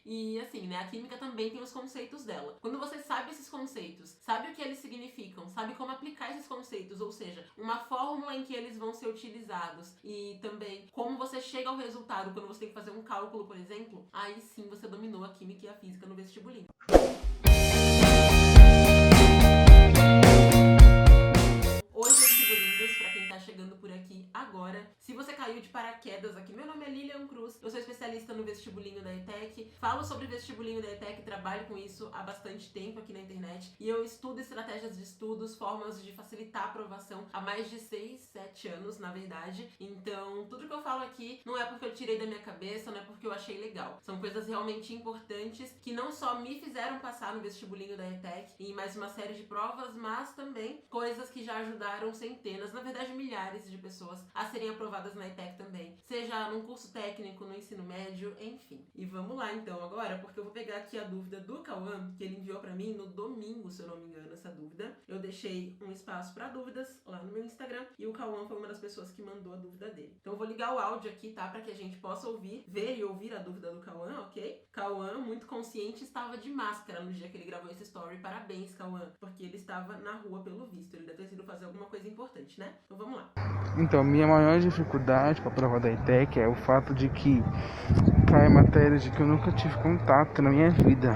E assim, né, a química também tem os conceitos dela. Quando você sabe esses conceitos, sabe o que eles significam, sabe como aplicar esses conceitos, ou seja, uma fórmula em que eles vão ser utilizados e também como você chega ao resultado quando você tem que fazer um cálculo, por exemplo, aí sim você dominou a química e a física no vestibulinho. Oi, vestibulindos, pra quem tá chegando por aqui agora. Se você caiu de paraquedas aqui, meu nome é Lilian Cruz, eu sou especialista no vestibulinho da ETEC, falo sobre vestibulinho da ETEC, trabalho com isso há bastante tempo aqui na internet e eu estudo estratégias de estudos, formas de facilitar a aprovação há mais de 6, 7 anos, na verdade. Então, tudo que eu falo aqui não é porque eu tirei da minha cabeça, não é porque eu achei legal. São coisas realmente importantes que não só me fizeram passar no vestibulinho da ETEC e em mais uma série de provas, mas também coisas que já ajudaram centenas, na verdade milhares de pessoas a serem aprovadas na ETEC também, seja num curso técnico, no ensino médio, enfim. E vamos lá então agora, porque eu vou pegar aqui a dúvida do Cauã, que ele enviou pra mim no domingo, se eu não me engano, essa dúvida. Eu deixei um espaço pra dúvidas lá no meu Instagram e o Cauã foi uma das pessoas que mandou a dúvida dele. Então eu vou ligar o áudio aqui, tá? Pra que a gente possa ouvir, ver e ouvir a dúvida do Cauã, ok? Cauã, muito consciente, estava de máscara no dia que ele gravou esse story. Parabéns, Cauã, porque ele estava na rua pelo visto. Ele deve ter sido fazer alguma coisa importante, né? Então vamos lá. Então, minha maior dificuldade para a prova da ETEC é o fato de que cai matérias de que eu nunca tive contato na minha vida.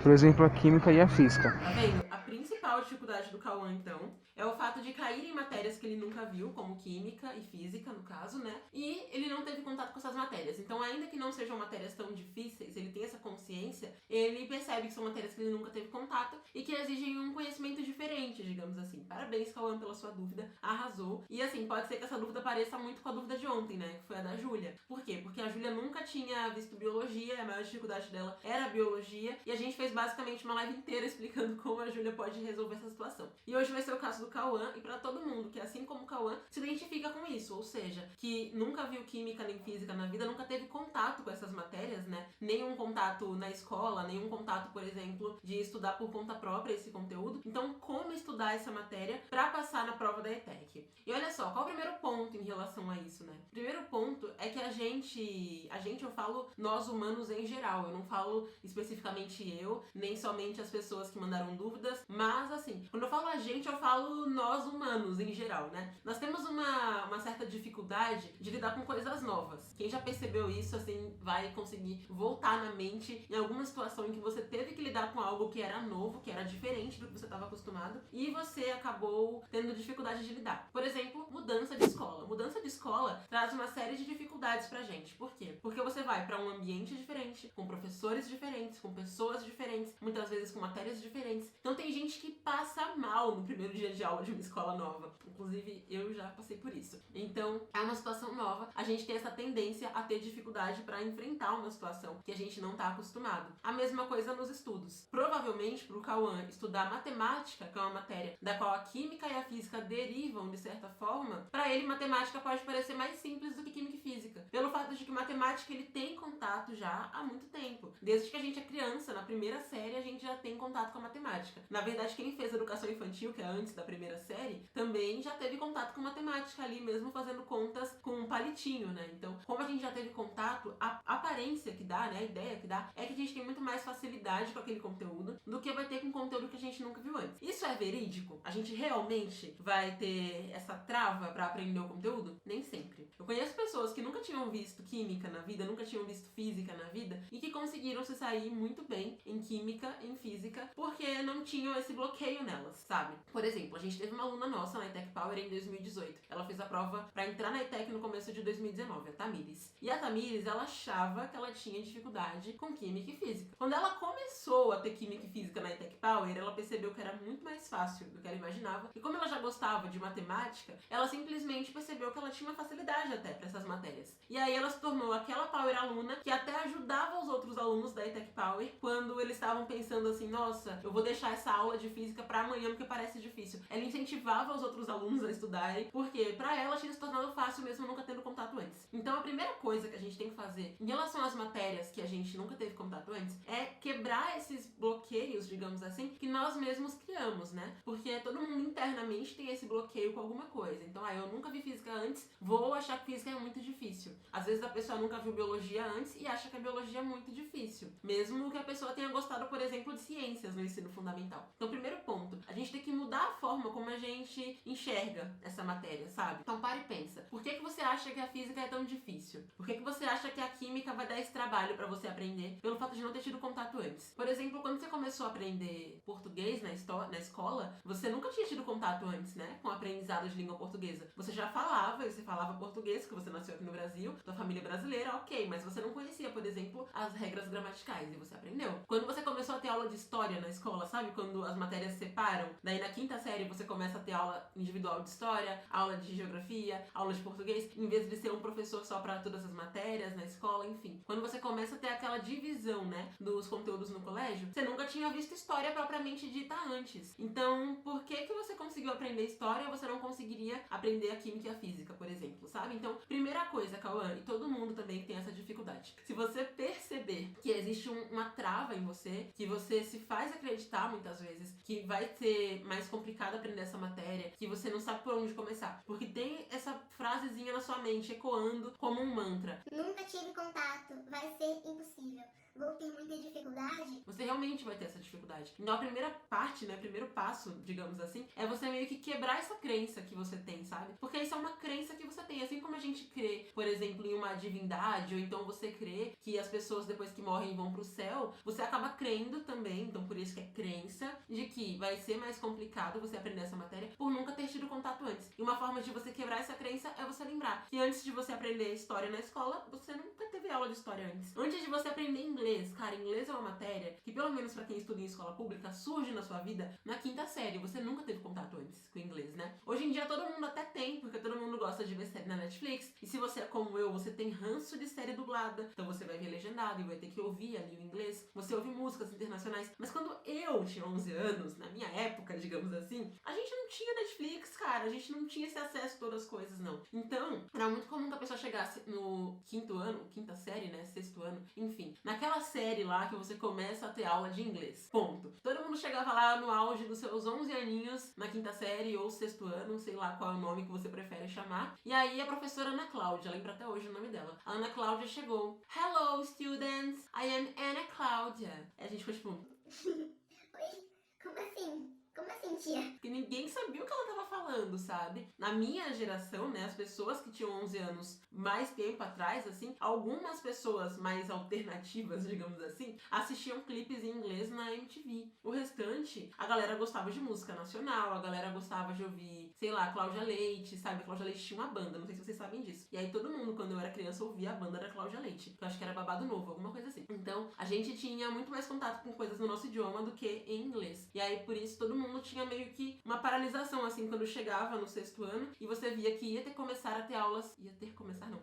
Por exemplo, a química e a física. Tá vendo? A principal dificuldade do Cauã, então, é o fato de cair em matérias que ele nunca viu, como química e física, no caso, né? E ele não teve contato com essas matérias. Então, ainda que não sejam matérias tão difíceis, ele tem essa consciência, ele percebe que são matérias que ele nunca teve contato e que exigem um conhecimento diferente, digamos assim. Parabéns, Cauã, pela sua dúvida. Arrasou. E assim, pode ser que essa dúvida pareça muito com a dúvida de ontem, né? Que foi a da Júlia. Por quê? Porque a Júlia nunca tinha visto biologia, a maior dificuldade dela era a biologia, e a gente fez basicamente uma live inteira explicando como a Júlia pode resolver essa situação. E hoje vai ser o caso do Cauã, e pra todo mundo que, assim como o Cauã, se identifica com isso, ou seja, que nunca viu química nem física na vida, nunca teve contato com essas matérias, né? Nenhum contato na escola, nenhum contato, por exemplo, de estudar por conta própria esse conteúdo. Então, como estudar essa matéria pra passar na prova da ETEC? E olha só, qual o primeiro ponto em relação a isso, né? O primeiro ponto é que a gente, eu falo nós humanos em geral, eu não falo especificamente eu, nem somente as pessoas que mandaram dúvidas, mas assim, quando eu falo a gente, eu falo nós humanos em geral, né? Nós temos uma certa dificuldade de lidar com coisas novas. Quem já percebeu isso, assim, vai conseguir voltar na mente em alguma situação em que você teve que lidar com algo que era novo, que era diferente do que você estava acostumado, e você acabou tendo dificuldade de lidar. Por exemplo, mudança de escola. Mudança de escola traz uma série de dificuldades pra gente. Por quê? Porque você vai pra um ambiente diferente, com professores diferentes, com pessoas diferentes, muitas vezes com matérias diferentes. Então tem gente que passa mal no primeiro dia de aula de uma escola nova. Inclusive, eu já passei por isso. Então, é uma situação nova. A gente tem essa tendência a ter dificuldade pra enfrentar uma situação que a gente não tá acostumado. A mesma coisa nos estudos. Provavelmente, pro Cauã estudar matemática, que é uma matéria da qual a química e a física derivam de certa forma, pra ele matemática pode parecer mais simples do que química e física. Pelo fato de que matemática ele tem contato já há muito tempo. Desde que a gente é criança, na primeira série, a gente já tem contato com a matemática. Na verdade, quem fez educação infantil, que é antes da primeira série, também já teve contato com matemática ali, mesmo fazendo contas com um palitinho, né? Então, como a gente já teve contato, a aparência que dá, né, a ideia que dá, é que a gente tem muito mais facilidade com aquele conteúdo do que vai ter com conteúdo que a gente nunca viu antes. Isso é verídico? A gente realmente vai ter essa trava pra aprender o conteúdo? Nem sempre. Eu conheço pessoas que nunca tinham visto química na vida, nunca tinham visto física na vida e que conseguiram se sair muito bem em química, em física, porque não tinham esse bloqueio nelas, sabe? Por exemplo, a gente teve uma aluna nossa na ETEC Power em 2018. Ela fez a prova pra entrar na ETEC no começo de 2019, a Tamires. E a Tamires, ela achava que ela tinha dificuldade com química e física. Quando ela começou a ter química e física na ETEC Power, ela percebeu que era muito mais fácil do que ela imaginava. E como ela já gostava de matemática, ela simplesmente percebeu que ela tinha uma facilidade até para essas matérias. E aí ela se tornou aquela Power aluna que até ajudava os outros alunos da ETEC Power quando eles estavam pensando assim, nossa, eu vou deixar essa aula de física para amanhã porque parece difícil. Ela incentivava os outros alunos a estudarem, porque para ela tinha se tornado fácil mesmo nunca tendo contato antes. Então a primeira coisa que a gente tem que fazer em relação às matérias que a gente nunca teve contato antes é quebrar esses bloqueios, digamos assim, que nós mesmos criamos, né? Porque todo mundo internamente tem esse bloqueio com alguma coisa. Então, eu nunca vi física antes, vou achar que física é muito difícil. Às vezes a pessoa nunca viu biologia antes e acha que a biologia é muito difícil. Mesmo que a pessoa tenha gostado, por exemplo, de ciências no ensino fundamental. Então, primeiro ponto, a gente tem que mudar a forma como a gente enxerga essa matéria, sabe? Então, para e pensa. Por que você acha que a física é tão difícil? Por que você acha que a química vai dar esse trabalho pra você aprender pelo fato de não ter tido contato antes? Por exemplo, quando você começou a aprender português na escola, você nunca tinha tido contato antes, né? Com o aprendizado de língua portuguesa. Você já falava, você falava português, que você nasceu aqui no Brasil, tua família é brasileira, ok, mas você não conhecia, por exemplo, as regras gramaticais e você aprendeu. Quando você começou a ter aula de história na escola, sabe? Quando as matérias se separam, daí na quinta série você começa a ter aula individual de história, aula de geografia, aula de português, em vez de ser um professor só para todas as matérias na escola, enfim. Quando você começa a ter aquela divisão, né, dos conteúdos no colégio, você nunca tinha visto história propriamente dita antes. Então, por que você conseguiu aprender história e você não conseguiria aprender a química e a física, por exemplo, sabe? Então, primeira coisa, Cauã, e todo mundo também que tem essa dificuldade. Se você perceber que existe uma trava em você, que você se faz acreditar muitas vezes que vai ser mais complicado aprender essa matéria, que você não sabe por onde começar, porque tem essa frasezinha na sua mente ecoando como um mantra. Nunca tive contato, vai ser impossível. Vou ter muita dificuldade. Você realmente vai ter essa dificuldade. Então a primeira parte, né, primeiro passo, digamos assim, é você meio que quebrar essa crença que você tem, sabe? Porque isso é uma crença que você tem. Assim como a gente crê, por exemplo, em uma divindade, ou então você crê que as pessoas depois que morrem vão pro céu, você acaba crendo também, então por isso que é crença, de que vai ser mais complicado você aprender essa matéria por nunca ter tido contato antes. E uma forma de você quebrar essa crença é você lembrar que antes de você aprender história na escola, você nunca teve aula de história antes. Antes de você aprender inglês, cara, inglês é uma matéria que, pelo menos pra quem estuda em escola pública, surge na sua vida na quinta série. Você nunca teve contato antes com inglês, né? Hoje em dia todo mundo até tem, porque todo mundo gosta de ver série na Netflix. E se você é como eu, você tem ranço de série dublada, então você vai ver legendado e vai ter que ouvir ali o inglês. Você ouve músicas internacionais. Mas quando eu tinha 11 anos, na minha época, digamos assim, a gente não tinha Netflix, cara. A gente não tinha esse acesso a todas as coisas, não. Então, era muito comum que a pessoa chegasse no quinto ano, quinta série, né? Sexto ano, enfim. Naquela série lá que você começa a ter aula de inglês. Ponto. Todo mundo chegava lá no auge dos seus 11 aninhos, na quinta série ou sexto ano, sei lá qual é o nome que você prefere chamar. E aí a professora Ana Cláudia, lembra até hoje o nome dela. A Ana Cláudia chegou. Hello, students! I am Ana Cláudia. E a gente foi tipo... Oi, como assim? Como assim, tia? Porque ninguém sabia o que ela tava falando, sabe? Na minha geração, né, as pessoas que tinham 11 anos mais tempo atrás, assim, algumas pessoas mais alternativas, digamos assim, assistiam clipes em inglês na MTV. O restante, a galera gostava de música nacional, a galera gostava de ouvir, sei lá, Cláudia Leite, sabe? Cláudia Leite tinha uma banda, não sei se vocês sabem disso. E aí todo mundo, quando eu era criança, ouvia a banda da Cláudia Leite, que eu acho que era Babado Novo, alguma coisa assim. Então, a gente tinha muito mais contato com coisas no nosso idioma do que em inglês. E aí, por isso, todo mundo tinha meio que uma paralisação, assim, quando chegava no sexto ano e você via que ia ter que começar a ter aulas...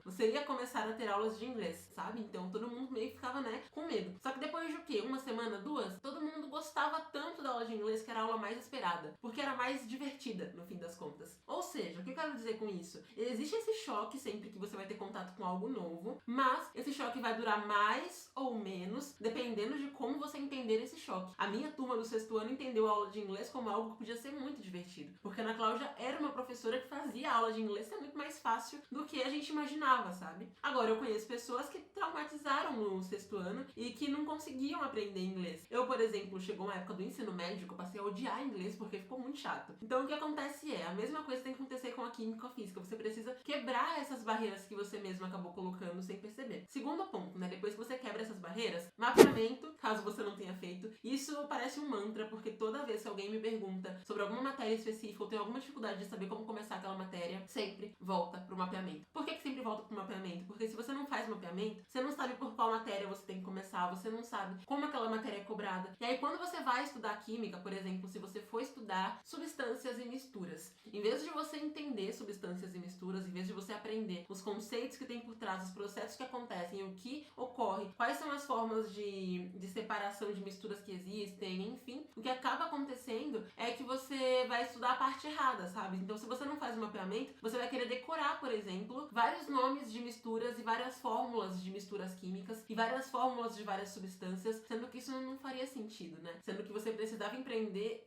Você ia começar a ter aulas de inglês, sabe? Então, todo mundo meio que ficava, né, com medo. Só que depois de o quê? Uma semana, duas? Todo mundo gostava tanto da aula de inglês que era a aula mais esperada. Porque era mais divertida, no fim das contas. Ou seja, o que eu quero dizer com isso? Existe esse choque sempre que você vai ter contato com algo novo, mas esse choque vai durar mais ou menos, dependendo de como você entender esse choque. A minha turma do sexto ano entendeu a aula de inglês como algo que podia ser muito divertido. Porque a Ana Cláudia era uma professora que fazia a aula de inglês ser muito mais fácil do que a gente imaginava, sabe? Agora, eu conheço pessoas que traumatizaram no sexto ano e que não conseguiam aprender inglês. Eu, por exemplo, chegou uma época do ensino médio que eu passei a odiar inglês porque ficou muito chato. Então, o que acontece é, a mesma coisa tem que acontecer com a química e com a física. Você precisa quebrar essas barreiras que você mesmo acabou colocando sem perceber. Segundo ponto, né? Depois que você quebra essas barreiras, mapeamento, caso você não tenha feito. Isso parece um mantra, porque toda vez que alguém me pergunta sobre alguma matéria específica ou tem alguma dificuldade de saber como começar aquela matéria, sempre volta pro mapeamento. Por que sempre volta pro mapeamento? Porque se você não faz mapeamento, você não sabe por qual matéria você tem que começar, você não sabe como aquela matéria é cobrada. E aí, quando você vai estudar química, por exemplo, se você for estudar substâncias e misturas, em vez de você entender substâncias e misturas, em vez de você aprender os conceitos que tem por trás, os processos que acontecem, o que ocorre, quais são as formas de separação de misturas que existem, enfim, o que acaba acontecendo é que você vai estudar a parte errada, sabe? Então, se você não faz o mapeamento, você vai querer decorar, por exemplo, vários nomes de misturas e várias fórmulas de misturas químicas e várias fórmulas de várias substâncias, sendo que isso não faria sentido, né? Sendo que você precisava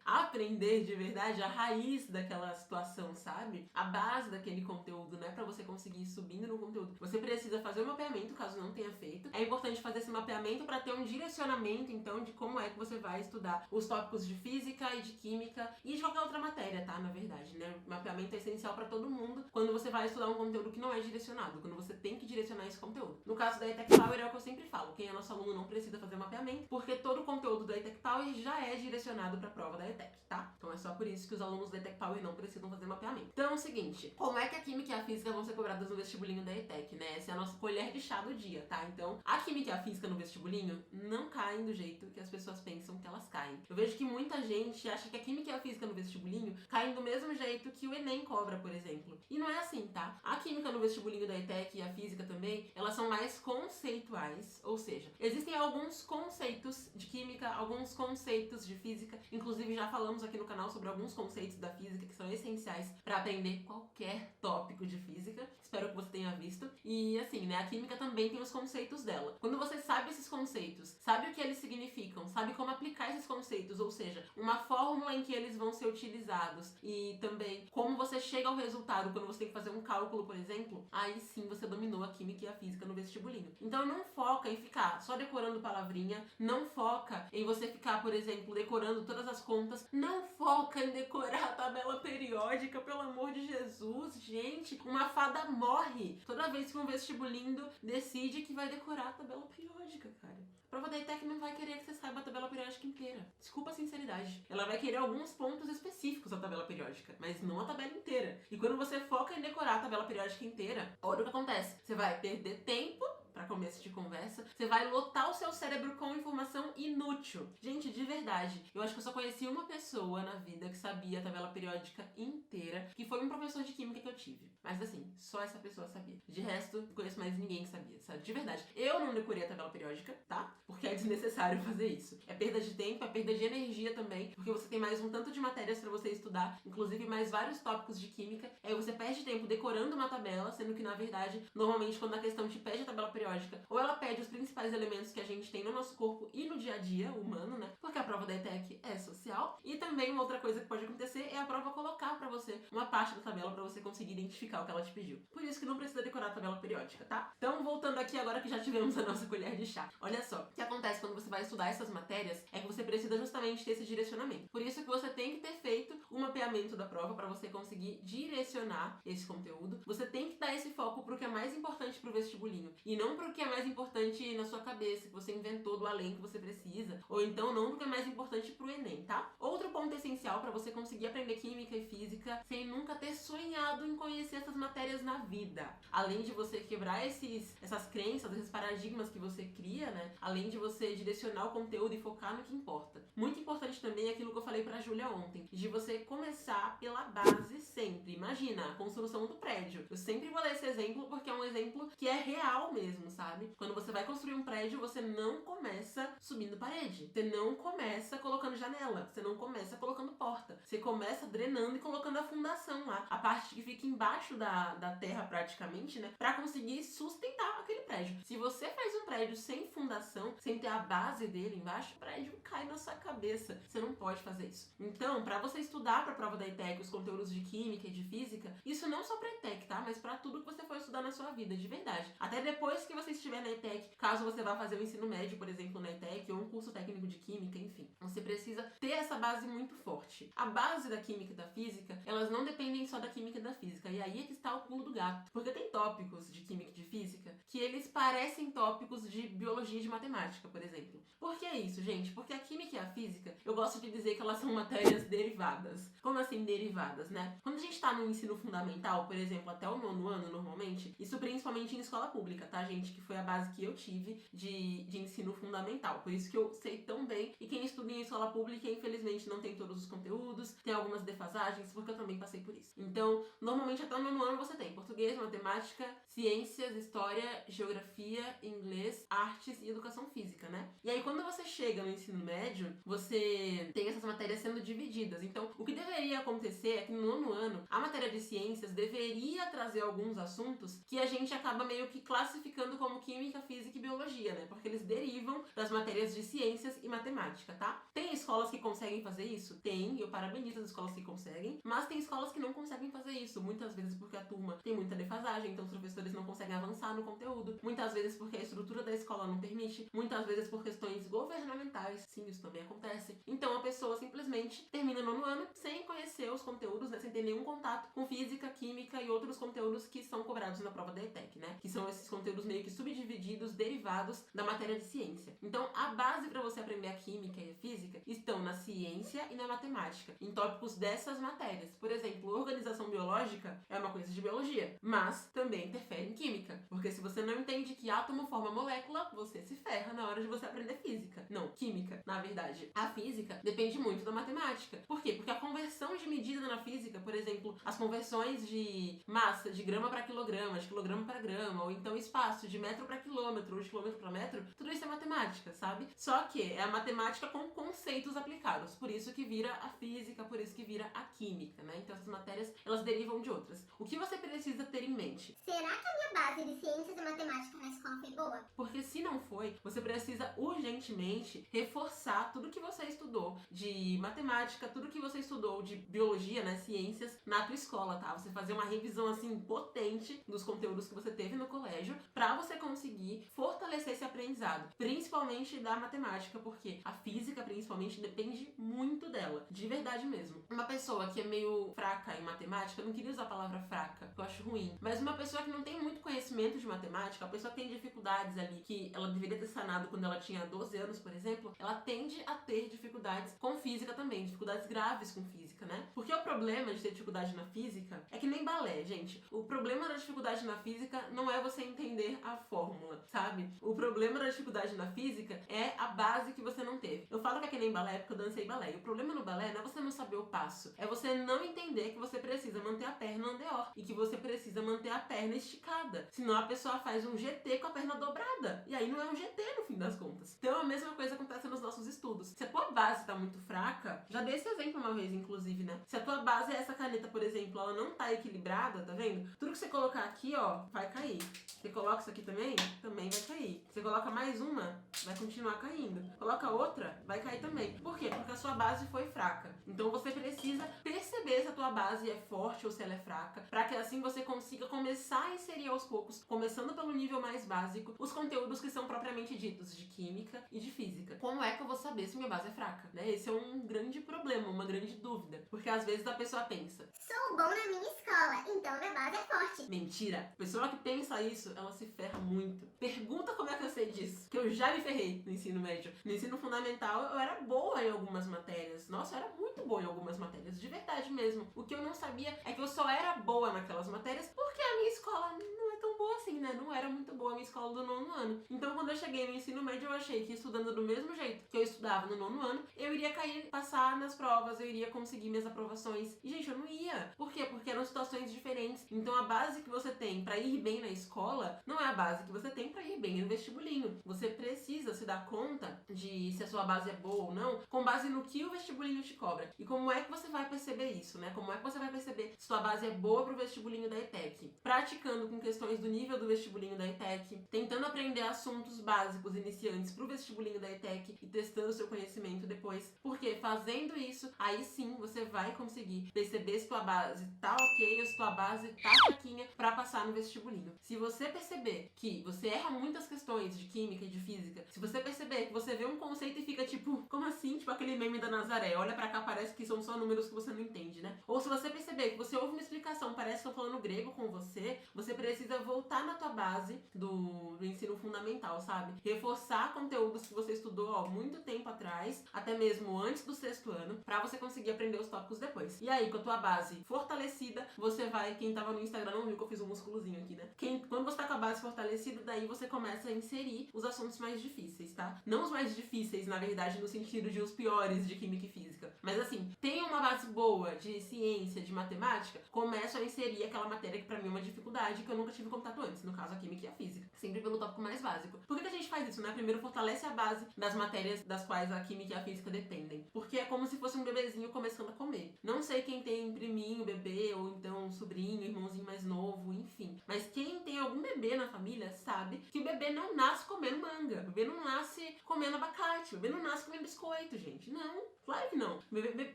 aprender de verdade a raiz daquela situação, sabe? A base daquele conteúdo, né? Pra você conseguir ir subindo no conteúdo. Você precisa fazer um mapeamento, caso não tenha feito. É importante fazer esse mapeamento para ter um direcionamento, então, de como é que você vai estudar os tópicos de física e de química e de qualquer outra matéria, tá? Na verdade, né? O mapeamento é essencial para todo mundo quando você vai estudar um conteúdo que não é direcionado, quando você tem que direcionar esse conteúdo. No caso da ETEC Power é o que eu sempre falo, quem é nosso aluno não precisa fazer mapeamento, porque todo o conteúdo da ETEC Power já é direcionado para a prova da ETEC, tá? Então é só por isso que os alunos da ETEC Power não precisam fazer mapeamento. Então é o seguinte, como é que a química e a física vão ser cobradas no vestibulinho da ETEC, né? Essa é a nossa colher de chá do dia, tá? Então, a química e a física no vestibulinho não caem do jeito que as pessoas pensam que elas caem. Eu vejo que muita gente acha que a química e a física no vestibulinho caem do mesmo jeito que o Enem cobra, por exemplo. E não é assim, tá? A química no vestibulinho da ETEC e a física também, elas são mais conceituais, ou seja, existem alguns conceitos de química, alguns conceitos de física, inclusive já falamos aqui no canal sobre alguns conceitos da física que são essenciais para aprender qualquer tópico de física. Espero que você tenha visto. E assim, né, a química também tem os conceitos dela. Quando você sabe esses conceitos, sabe o que eles significam, sabe como aplicar esses conceitos, ou seja, uma fórmula em que eles vão ser utilizados e também como você chega ao resultado quando você tem que fazer um cálculo, por exemplo, aí sim você dominou a química e a física no vestibulinho. Então não foca em ficar só decorando palavrinha, não foca em você ficar, por exemplo, decorando todas as contas, não foca em decorar a tabela periódica, pelo amor de Jesus, gente, uma fada morre toda vez que um vestibulando decide que vai decorar a tabela periódica, cara. A prova da ETEC não vai querer que você saiba a tabela periódica inteira. Desculpa a sinceridade. Ela vai querer alguns pontos específicos da tabela periódica, mas não a tabela inteira. E quando você foca em decorar a tabela periódica inteira, olha o que acontece. Você vai perder tempo para começo de conversa, você vai lotar o seu cérebro com informação inútil. Gente, de verdade, eu acho que eu só conheci uma pessoa na vida que sabia a tabela periódica inteira, que foi um professor de química que eu tive. Mas assim, só essa pessoa sabia. De resto, não conheço mais ninguém que sabia, sabe? De verdade. Eu não decorei a tabela periódica, tá? Porque é desnecessário fazer isso. É perda de tempo, é perda de energia também, porque você tem mais um tanto de matérias para você estudar, inclusive mais vários tópicos de química. Aí você perde tempo decorando uma tabela, sendo que na verdade, normalmente quando a questão te pede a tabela periódica, ou ela pede os principais elementos que a gente tem no nosso corpo e no dia a dia humano, né? Porque a prova da ETEC é social. E também uma outra coisa que pode acontecer é a prova colocar pra você uma parte da tabela pra você conseguir identificar o que ela te pediu. Por isso que não precisa decorar a tabela periódica, tá? Então, voltando aqui agora que já tivemos a nossa colher de chá. Olha só, o que acontece quando você vai estudar essas matérias é que você precisa justamente ter esse direcionamento. Por isso que você tem que ter feito o mapeamento da prova pra você conseguir direcionar esse conteúdo. Você tem que dar esse foco pro que é mais importante pro vestibulinho e não pro que é mais importante na sua cabeça, que você inventou do além que você precisa, ou então não do que é mais importante pro Enem, tá? Outro ponto essencial para você conseguir aprender química e física sem nunca ter sonhado em conhecer essas matérias na vida. Além de você quebrar essas crenças, esses paradigmas que você cria, né? Além de você direcionar o conteúdo e focar no que importa. Muito importante também é aquilo que eu falei pra Júlia ontem, de você começar pela base sempre. Imagina, a construção do prédio. Eu sempre vou dar esse exemplo porque é um exemplo que é real mesmo, sabe? Quando você vai construir um prédio, você não começa subindo parede. Você não começa colocando janela. Você não começa colocando porta. Você começa drenando e colocando a fundação lá. A parte que fica embaixo da terra praticamente, né? Pra conseguir sustentar aquele prédio. Se você faz um prédio sem fundação, sem ter a base dele embaixo, o prédio cai na sua cabeça. Você não pode fazer isso. Então, pra você estudar pra prova da ETEC os conteúdos de química e de física, isso não só pra ETEC, tá? Mas pra tudo que você for estudar na sua vida, de verdade. Até depois que você estiver na ETEC, caso você vá fazer o ensino médio, por exemplo, na ETEC, ou um curso técnico de química, enfim. Você precisa ter essa base muito forte. A base da química e da física, elas não dependem só da química e da física. E aí é que está o pulo do gato. Porque tem tópicos de química e de física que eles parecem tópicos de biologia e de matemática, por exemplo. Por que isso, gente? Porque a química e a física, eu gosto de dizer que elas são matérias derivadas. Como assim derivadas, né? Quando a gente tá no ensino fundamental, por exemplo, até o 9º ano, normalmente, isso principalmente em escola pública, tá, gente? Que foi a base que eu tive de ensino fundamental. Por isso que eu sei tão bem. E quem estuda em escola pública, infelizmente, não tem todos os conteúdos, tem algumas defasagens, porque eu também passei por isso. Então, normalmente até o 9º ano você tem português, matemática, ciências, história, geografia, inglês, artes e educação física, né? E aí quando você chega no ensino médio, você tem essas matérias sendo divididas. Então, o que deveria acontecer é que no 9º ano, a matéria de ciências deveria trazer alguns assuntos que a gente acaba meio que classificando como química, física e biologia, né? Porque eles derivam das matérias de ciências e matemática, tá? Tem escolas que conseguem fazer isso? Tem, e eu parabenizo as escolas que conseguem, mas tem escolas que não conseguem fazer isso, muitas vezes porque a turma tem muita defasagem, então os professores não conseguem avançar no conteúdo, muitas vezes porque a estrutura da escola não permite, muitas vezes por questões governamentais, sim, isso também acontece. Então a pessoa simplesmente termina o 9º ano sem conhecer os conteúdos, né, sem ter nenhum contato com física, química e outros conteúdos que são cobrados na prova da ETEC, né, que são esses conteúdos meio que subdivididos, derivados da matéria de ciência. Então a base para você aprender a química e a física estão na ciência e na matemática, em tópicos dessas matérias. Por exemplo, organização biológica é uma coisa de biologia, mas também interfere em química, porque se você não entende que átomo forma molécula, você se ferra na hora de você aprender física. Não, química, na verdade. A física depende muito da matemática. Por quê? Porque a conversão de medida na física, por exemplo, as conversões de massa, de grama para quilograma, de quilograma para grama, ou então espaço, de metro para quilômetro, ou de quilômetro para metro, tudo isso é matemática, sabe? Só que é a matemática com conceitos aplicados. Por isso que vira a física, por isso que vira a química, né? Então essas matérias, elas derivam de outras. O que você precisa ter em mente? Será que a minha base de ciências e matemática na escola foi boa? Porque se não foi, você precisa urgentemente reforçar tudo que você estudou de matemática, tudo que você estudou de biologia, né, ciências, na tua escola, tá? Você fazer uma revisão, assim, potente dos conteúdos que você teve no colégio pra você conseguir fortalecer esse aprendizado, principalmente da matemática, porque a física, principalmente, depende muito dela, de verdade mesmo. Uma pessoa que é meio fraca em matemática, eu não queria usar a palavra fraca, eu acho ruim, mas uma pessoa que não tem muito conhecimento de matemática, a pessoa que tem dificuldades ali, que ela deveria ter sanado quando ela tinha 12 anos, por exemplo, ela tende a ter dificuldades com física também, dificuldades graves com física, né? Porque o problema de ter dificuldade na física é que nem balé, gente. O problema da dificuldade na física não é você entender a fórmula, sabe? O problema da dificuldade na física é a base que você não teve. Eu falo que é que nem balé porque eu dancei balé. E o problema no balé não é você não saber o passo, é você não entender que você precisa manter a perna andeor e que você precisa manter a perna esticada. Senão a pessoa faz um GT com a perna dobrada. E aí não é um GT no fim das contas. Então a mesma coisa acontece nos nossos estudos. Se a tua base tá muito fraca, já dei esse exemplo uma vez, inclusive, né? Se a tua base é essa caneta, por exemplo, ela não tá equilibrada, tá vendo? Tudo que você colocar aqui, ó, vai cair. Você coloca isso aqui também vai cair. Você coloca mais uma, vai continuar caindo. Coloca outra, vai cair também. Por quê? Porque a sua base foi fraca. Então você precisa perceber se a tua base é forte ou se ela é fraca, para que assim você consiga começar a inserir aos poucos, começando pelo nível mais básico, os conteúdos que são propriamente ditos de química e de física. Como é que eu vou saber se minha base é fraca, né? Esse é um grande problema, uma grande dúvida, porque às vezes a pessoa pensa: Sou bom na minha escola, então minha base é forte. mentira! A pessoa que pensa isso, ela se ferra muito. Pergunta como é que eu sei disso, que eu já me ferrei no ensino médio. No ensino fundamental eu era boa em algumas matérias. Nossa, eu era muito boa em algumas matérias, de verdade mesmo. O que eu não sabia é que eu só era boa naquelas matérias porque a minha escola não é tão boa assim, né? Não era muito boa a minha escola do 9º ano. Então quando eu cheguei no ensino médio eu achei que estudando do mesmo jeito que eu estudava no 9º ano, eu iria passar nas provas, eu iria conseguir minhas aprovações. E gente, eu não ia. Por quê? Porque eram situações diferentes. Então a base que você tem pra ir bem na escola não é a base que você tem pra ir bem no vestibulinho. Você precisa se dar conta de se a sua base é boa ou não, com base no que o vestibulinho te cobra. E como é que você vai perceber isso, né? Como é que você vai perceber se sua base é boa pro vestibulinho da ETEC? Praticando com questões do nível do vestibulinho da ETEC, tentando aprender assuntos básicos iniciantes pro vestibulinho da ETEC e testando seu conhecimento depois. Porque fazendo isso, aí sim você vai conseguir perceber se tua base tá ok ou se tua base tá fraquinha pra passar no vestibulinho. Se você perceber que você erra muitas questões de química e de física, se você perceber que você vê um conceito e fica tipo, como assim? Tipo aquele meme da Nazaré, olha pra cá, parece que são só números que você não entende, né? Ou se você perceber que você ouve uma explicação, parece que estão falando grego com você, você precisa voltar na tua base do ensino fundamental, sabe? Reforçar conteúdos que você estudou, ó, muito tempo atrás, até mesmo antes do 6º ano, pra você conseguir aprender os tópicos depois. E aí, com a tua base fortalecida, você vai, quem tava no Instagram não viu que eu fiz um músculozinho aqui, né? Quando você tá com a base fortalecida, daí você começa a inserir os assuntos mais difíceis, tá? Não os mais mais difíceis, na verdade, no sentido de os piores de química e física. Mas assim, tem uma base boa de ciência, de matemática, começam a inserir aquela matéria que pra mim é uma dificuldade que eu nunca tive contato antes, no caso a química e a física. Sempre pelo tópico mais básico. Por que a gente faz isso, né? Primeiro fortalece a base das matérias das quais a química e a física dependem. Porque é como se fosse um bebezinho começando a comer. Não sei quem tem priminho, bebê, ou então sobrinho, irmãozinho mais novo, enfim. Mas quem tem algum bebê na família sabe que o bebê não nasce comendo manga. O bebê não nasce comendo abacate. O bebê não nasce comendo biscoito, gente. Não, claro que não.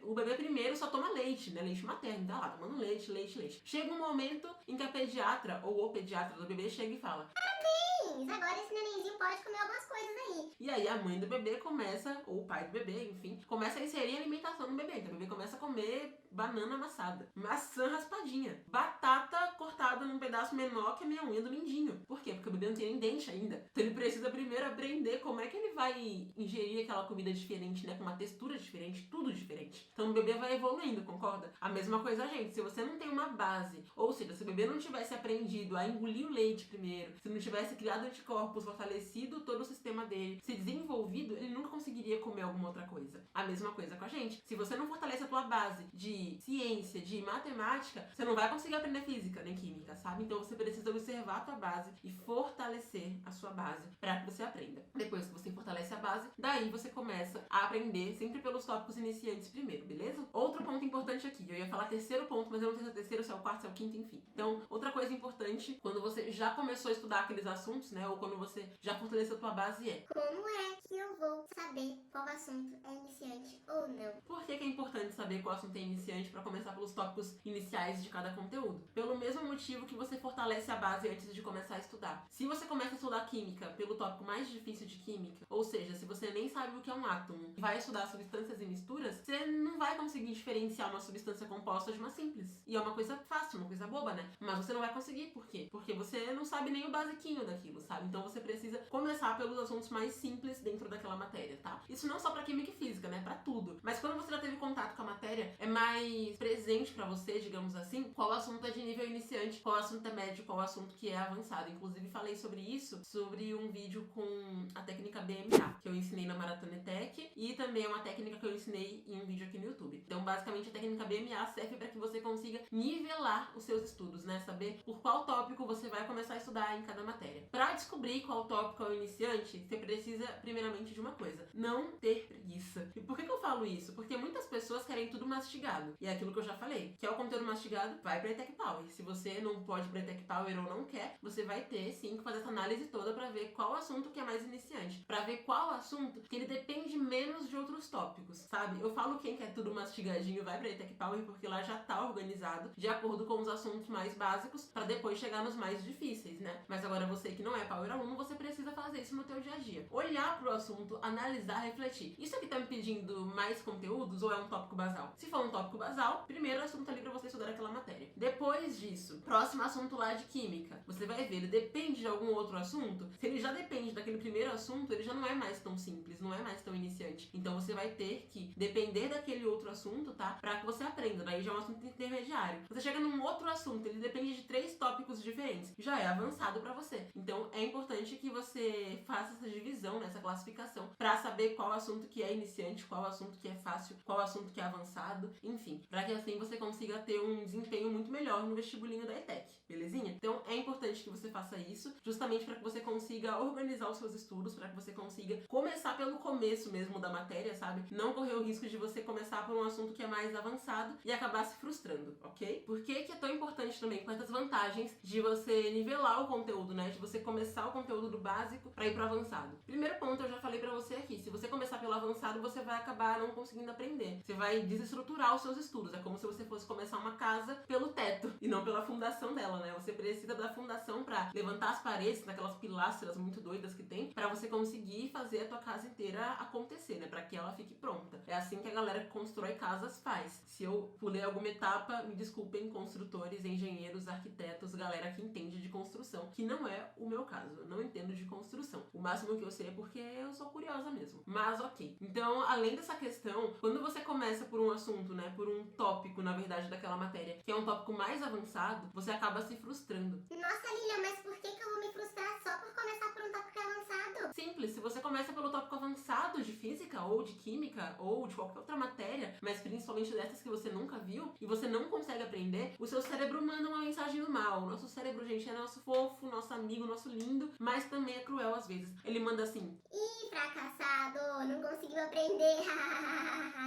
O bebê primeiro só toma leite, né? Leite materno. Tá lá, tomando leite, leite, leite. Chega um momento em que a pediatra, ou o pediatra do bebê, chega e fala: Parabéns, agora esse nenenzinho pode comer algumas coisas aí. E aí a mãe do bebê começa, ou o pai do bebê, enfim, começa a inserir alimentação no bebê. Então o bebê começa a comer banana amassada, maçã raspadinha, batata cortada num pedaço menor que a minha unha do mindinho. Por quê? Porque o bebê não tem nem dente ainda. Então ele precisa primeiro aprender como é que ele vai ingerir aquela comida diferente, né? Com uma textura diferente, tudo diferente. Então o bebê vai evoluindo, concorda? A mesma coisa, gente. Se você não tem uma base, ou seja, se o bebê não tivesse aprendido a engolir o leite primeiro, se não tivesse criado anticorpos, fortalecido todo o sistema dele, se desenvolvido, ele nunca conseguiria comer alguma outra coisa. A mesma coisa com a gente. Se você não fortalece a tua base de ciência, de matemática, você não vai conseguir aprender física nem química, sabe? Então você precisa observar a tua base e fortalecer a sua base para que você aprenda. Depois que você fortalece a base, daí você começa a aprender sempre pelos tópicos iniciantes primeiro, beleza? Outro ponto importante aqui, eu ia falar terceiro ponto, mas eu não sei se é o terceiro, se é o quarto, se é o quinto, enfim. Então, outra coisa importante, quando você já começou a estudar aqueles assuntos, né, ou quando você já fortaleceu a tua base é: Como é que eu vou saber qual assunto é iniciante ou não? por que é importante saber qual assunto é iniciante para começar pelos tópicos iniciais de cada conteúdo? Pelo mesmo motivo que você fortalece a base antes de começar a estudar. Se você começa a estudar química pelo tópico mais difícil de química, ou seja, se você nem sabe o que é um átomo e vai estudar substâncias e misturas, você não vai conseguir diferenciar uma substância composta de uma simples. E é uma coisa fácil, uma coisa boba, né? Mas você não vai conseguir. Por quê? Porque você não sabe nem o basiquinho daquilo, sabe? Então você precisa começar pelos assuntos mais simples dentro daquela matéria, tá? Isso não só pra química e física, né? Pra tudo. Mas quando você já teve contato com a matéria, é mais presente pra você, digamos assim, qual assunto é de nível iniciante, qual assunto é médio, qual assunto que é avançado. Inclusive falei sobre isso, sobre um vídeo com a técnica BMA, que eu ensinei na Maratona ETEC, e também é uma técnica que eu ensinei em um vídeo aqui no YouTube. Então, basicamente, a técnica BMA serve para que você consiga nivelar os seus estudos, né? Saber por qual tópico você vai começar a estudar em cada matéria. Para descobrir qual tópico é o iniciante, você precisa, primeiramente, de uma coisa: não ter preguiça. E por que eu falo isso? Porque muitas pessoas querem tudo mastigado. E é aquilo que eu já falei. Quer o conteúdo mastigado? Vai pra ETEC Power. Se você não pode ir pra ETEC Power ou não quer, você vai ter, sim, que fazer essa análise toda pra ver qual assunto que é mais iniciante. Pra ver qual assunto que ele depende menos de outros tópicos, sabe? Eu falo quem quer tudo mastigadinho vai pra ETEC Power porque lá já tá organizado de acordo com os assuntos mais básicos pra depois chegar nos mais difíceis, né? Mas agora você que não é Power aluno, você precisa fazer isso no teu dia a dia. Olhar pro assunto, analisar, refletir. Isso aqui tá me pedindo mais conteúdos ou é um tópico basal? Se for um tópico basal, primeiro assunto ali pra você estudar aquela matéria. Depois disso, próximo assunto lá de química. Você vai ver, ele depende de algum outro assunto. Se ele já depende daquele primeiro assunto, ele já não é mais tão simples, não é mais tão iniciante. Então você vai ter que depender daquele outro assunto, tá? Pra que você aprenda. Daí já é um assunto intermediário. Você chega num outro assunto, ele depende de 3 tópicos diferentes. Já é avançado pra você. Então é importante que você faça essa divisão, essa classificação, pra saber qual assunto que é iniciante, qual assunto que é fácil, qual assunto que é avançado, enfim. Pra que assim você consiga ter um desempenho muito melhor no vestibulinho da ETEC, belezinha? Então é importante que você faça isso, justamente para que você consiga organizar os seus estudos, para que você consiga começar pelo começo mesmo da matéria, sabe? Não correr o risco de você começar por um assunto que é mais avançado e acabar se frustrando, ok? Por que é tão importante também com essas vantagens de você nivelar o conteúdo, né? De você começar o conteúdo do básico para ir pro avançado. Primeiro ponto, eu já falei para você aqui, se você começar pelo avançado, você vai acabar não conseguindo aprender. Você vai desestruturar os seus estudos. É como se você fosse começar uma casa pelo teto e não pela fundação dela, né? Você precisa da fundação para levantar as paredes, naquelas pilastras muito doidas que tem, para você conseguir fazer a tua casa inteira acontecer, né? Para que ela fique pronta. É assim que a galera que constrói casas faz. Se eu pulei alguma etapa, me desculpem, construtores, engenheiros, arquitetos, galera que entende de construção, que não é o meu caso. Eu não entendo de construção. O máximo que eu sei é porque eu sou curiosa mesmo. Mas ok. Então, além dessa questão, quando você começa por um assunto, né? Por um tópico, na verdade, daquela matéria, que é um tópico mais avançado, você acaba se frustrando. Nossa, Lilia, mas por que eu vou me frustrar só por começar por um tópico avançado? Simples, se você começa pelo tópico avançado, fato de física ou de química ou de qualquer outra matéria, mas principalmente dessas que você nunca viu e você não consegue aprender, o seu cérebro manda uma mensagem do mal. O nosso cérebro, gente, é nosso fofo, nosso amigo, nosso lindo, mas também é cruel às vezes. Ele manda assim: Ih, fracassado, não conseguiu aprender,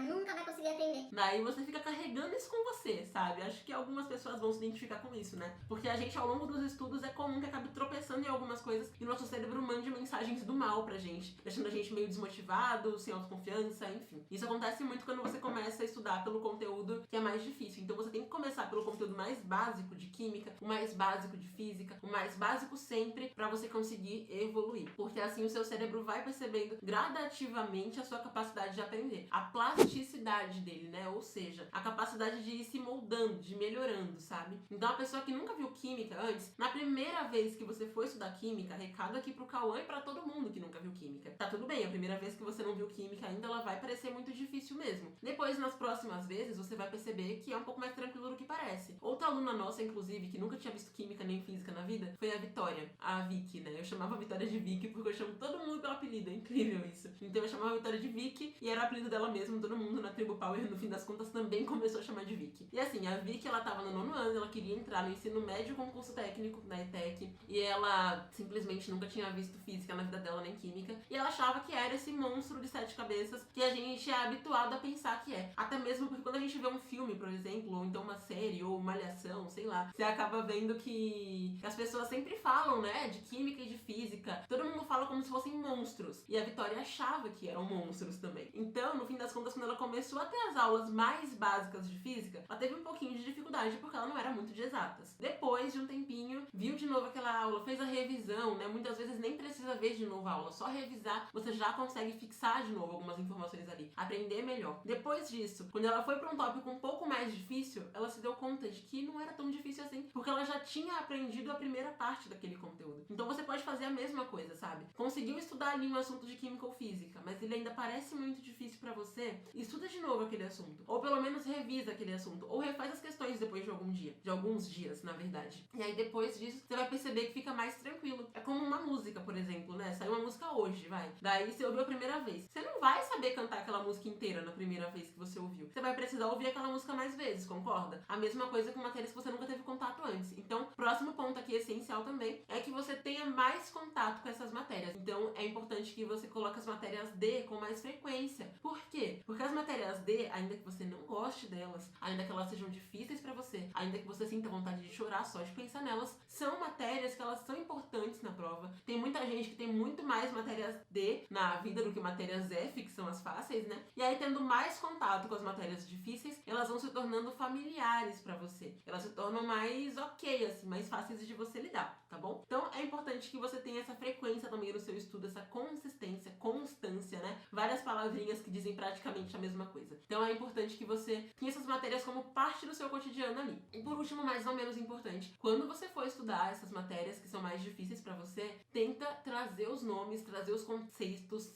nunca vai conseguir aprender. Daí você fica carregando isso com você, sabe? Acho que algumas pessoas vão se identificar com isso, né? Porque a gente, ao longo dos estudos, é comum que acabe tropeçando em algumas coisas e nosso cérebro mande mensagens do mal pra gente, deixando a gente meio desmotivado, sem autoconfiança, enfim. Isso acontece muito quando você começa a estudar pelo conteúdo que é mais difícil. Então você tem que começar pelo conteúdo mais básico de química, o mais básico de física, o mais básico sempre, pra você conseguir evoluir. Porque assim o seu cérebro vai percebendo gradativamente a sua capacidade de aprender. A plasticidade dele, né? Ou seja, a capacidade de ir se moldando, de melhorando, sabe? Então a pessoa que nunca viu química antes, na primeira vez que você for estudar química, recado aqui pro Cauã e pra todo mundo que nunca viu química. Tá tudo bem, a primeira vez que você não viu química ainda, ela vai parecer muito difícil mesmo. Depois, nas próximas vezes, você vai perceber que é um pouco mais tranquilo do que parece. Outra aluna nossa, inclusive, que nunca tinha visto química nem física na vida, foi a Vitória, a Vicky, né? Eu chamava a Vitória de Vicky porque eu chamo todo mundo pelo apelido, é incrível isso. Então eu chamava a Vitória de Vicky e era o apelido dela mesmo, todo mundo na tribo Power, no fim das contas, também começou a chamar de Vicky. E assim, a Vicky, ela tava no 9º ano, ela queria entrar no ensino médio com curso técnico na ETEC, e ela simplesmente nunca tinha visto física na vida dela, nem química, e ela achava que era esse monstro de 7 cabeças que a gente é habituado a pensar que é. Até mesmo porque quando a gente vê um filme, por exemplo, ou então uma série, ou uma malhação, sei lá, você acaba vendo que as pessoas sempre falam, né, de química e de física. Todo mundo fala como se fossem monstros. E a Vitória achava que eram monstros também. Então, no fim das contas, quando ela começou a ter as aulas mais básicas de física, ela teve um pouquinho de dificuldade porque ela não era muito de exatas. Depois de um tempinho, viu de novo aquela aula, fez a revisão, né? Muitas vezes nem precisa ver de novo a aula, só revisar, você já consegue fixar de novo algumas informações ali, aprender melhor. Depois disso, quando ela foi para um tópico um pouco mais difícil, ela se deu conta de que não era tão difícil assim, porque ela já tinha aprendido a primeira parte daquele conteúdo. Então você pode fazer a mesma coisa, sabe? Conseguiu estudar ali um assunto de química ou física, mas ele ainda parece muito difícil pra você, estuda de novo aquele assunto. Ou pelo menos revisa aquele assunto. Ou refaz as questões depois de algum dia. De alguns dias, na verdade. E aí depois disso, você vai perceber que fica mais tranquilo. É como uma música, por exemplo, né? Saiu uma música hoje, vai. Daí você ouviu a primeira vez. Você não vai saber cantar aquela música inteira na primeira vez que você ouviu. Você vai precisar ouvir aquela música mais vezes, concorda? A mesma coisa com matérias que você nunca teve contato antes. Então, próximo ponto aqui essencial também é que você tenha mais contato com essas matérias. Então, é importante que você coloque as matérias D com mais frequência. Por quê? Porque as matérias D, ainda que você não goste delas, ainda que elas sejam difíceis pra você, ainda que você sinta vontade de chorar só de pensar nelas, são matérias que elas são importantes na prova. Tem muita gente que tem muito mais matérias D na vida do que matérias F, que são as fáceis, né? E aí, tendo mais contato com as matérias difíceis, elas vão se tornando familiares pra você. Elas se tornam mais ok, assim, mais fáceis de você lidar, tá bom? Então, é importante que você tenha essa frequência também no seu estudo, essa consistência, constância, né? Várias palavrinhas que dizem praticamente a mesma coisa. Então, é importante que você tenha essas matérias como parte do seu cotidiano ali. E por último, mas não menos importante, quando você for estudar essas matérias que são mais difíceis pra você, tenta trazer os nomes, trazer os conceitos,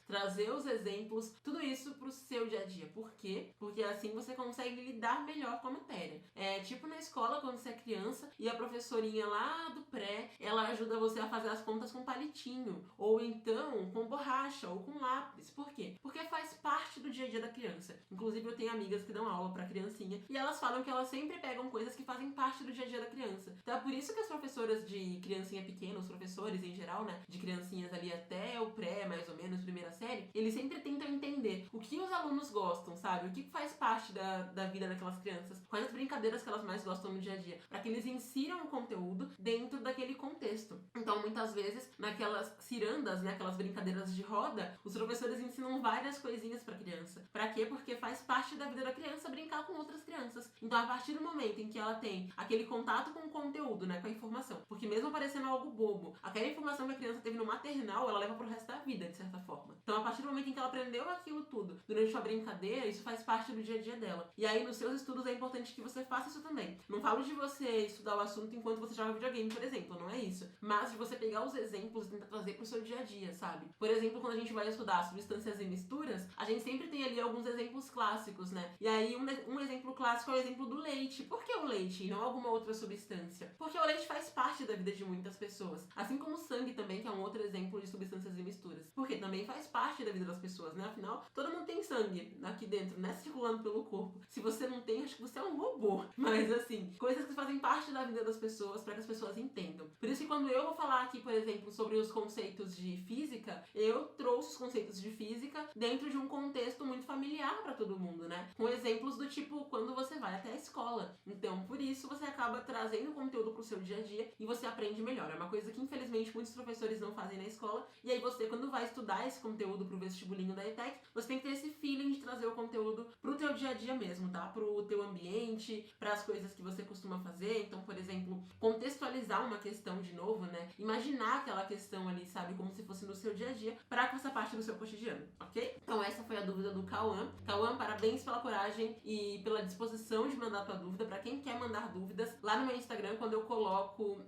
trazer os exemplos, tudo isso pro seu dia a dia. Por quê? Porque assim você consegue lidar melhor com a matéria. É tipo na escola, quando você é criança e a professorinha lá do pré, ela ajuda você a fazer as contas com palitinho, ou então com borracha, ou com lápis. Por quê? Porque faz parte do dia a dia da criança. Inclusive eu tenho amigas que dão aula pra criancinha e elas falam que elas sempre pegam coisas que fazem parte do dia a dia da criança. Então é por isso que as professoras de criancinha pequena, os professores em geral, né, de criancinhas ali até o pré, mais ou menos, primeira série, eles sempre tentam entender o que os alunos gostam, sabe? O que faz parte da vida daquelas crianças, quais as brincadeiras que elas mais gostam no dia a dia, para que eles insiram o conteúdo dentro daquele contexto. Então, muitas vezes, naquelas cirandas, né, aquelas brincadeiras de roda, os professores ensinam várias coisinhas pra criança. Pra quê? Porque faz parte da vida da criança brincar com outras crianças. Então, a partir do momento em que ela tem aquele contato com o conteúdo, né, com a informação, porque mesmo parecendo algo bobo, aquela informação que a criança teve no maternal, ela leva pro resto da vida, de certa forma. Então, a partir do momento em que ela aprendeu aquilo tudo durante durante uma brincadeira, isso faz parte do dia a dia dela. E aí, nos seus estudos, é importante que você faça isso também. Não falo de você estudar o assunto enquanto você joga videogame, por exemplo, não é isso. Mas de você pegar os exemplos e tentar trazer pro seu dia a dia, sabe? Por exemplo, quando a gente vai estudar substâncias e misturas, a gente sempre tem ali alguns exemplos clássicos, né? E aí, um exemplo clássico é o exemplo do leite. Por que o leite e não alguma outra substância? Porque o leite faz parte da vida de muitas pessoas. Assim como o sangue também, que é um outro exemplo de substâncias e misturas. Porque também faz parte da vida das pessoas, né? Afinal, todo mundo tem sangue aqui dentro, né? Circulando pelo corpo. Se você não tem, acho que você é um robô. Mas assim, coisas que fazem parte da vida das pessoas para que as pessoas entendam. Por isso que quando eu vou falar aqui, por exemplo, sobre os conceitos de física, eu trouxe os conceitos de física dentro de um contexto muito familiar para todo mundo, né? Com exemplos do tipo quando você vai até a escola. Então, por isso você acaba trazendo conteúdo pro seu dia a dia e você aprende melhor. É uma coisa que infelizmente muitos professores não fazem na escola. E aí você, quando vai estudar esse conteúdo pro vestibulinho da ETEC, você tem que ter esse feeling de trazer o conteúdo pro teu dia a dia mesmo, tá? Pro teu ambiente, pras coisas que você costuma fazer. Então, por exemplo, contextualizar uma questão de novo, né? Imaginar aquela questão ali, sabe? Como se fosse no seu dia a dia, pra que faça parte do seu cotidiano, ok? Então essa foi a dúvida do Cauã. Cauã, parabéns pela coragem e pela disposição de mandar tua dúvida. Pra quem quer mandar dúvidas, lá no meu Instagram, quando eu coloco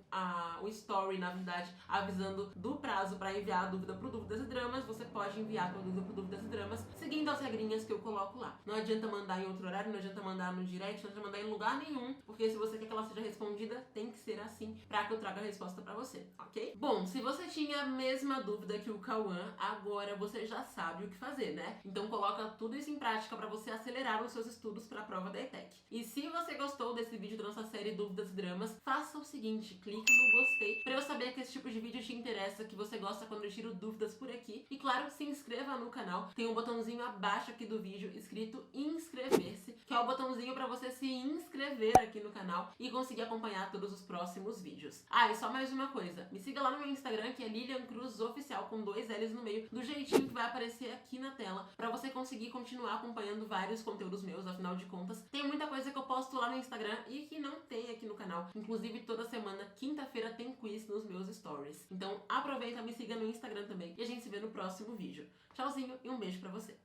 o story, na verdade, avisando do prazo pra enviar a dúvida pro Dúvidas e Dramas, você pode enviar a tua dúvida pro Dúvidas e Dramas, seguindo as regrinhas que eu coloco lá. Não adianta mandar em outro horário, não adianta mandar no direct, não adianta mandar em lugar nenhum, porque se você quer que ela seja respondida, tem que ser assim, pra que eu traga a resposta pra você, ok? Bom, se você tinha a mesma dúvida que o Cauã, agora você já sabe o que fazer, né? Então coloca tudo isso em prática pra você acelerar os seus estudos pra prova da ETEC. E se você gostou desse vídeo da nossa série Dúvidas e Dramas, faça o seguinte, clica no gostei pra eu saber que esse tipo de vídeo te interessa, que você gosta quando eu tiro dúvidas por aqui. E claro, se inscreva no canal, tem um botãozinho abaixo aqui do vídeo escrito inscrever-se, que é o botãozinho pra você se inscrever aqui no canal e conseguir acompanhar todos os próximos vídeos. Ah, e só mais uma coisa, me siga lá no meu Instagram, que é Lilian Cruz Oficial, com 2 L's no meio, do jeitinho que vai aparecer aqui na tela, pra você conseguir continuar acompanhando vários conteúdos meus, afinal de contas, tem muita coisa que eu posto lá no Instagram e que não tem aqui no canal. Inclusive, toda semana, quinta-feira, tem quiz nos meus stories. Então, aproveita, me siga no Instagram também e a gente se vê no próximo vídeo. Tchauzinho e um beijo pra você.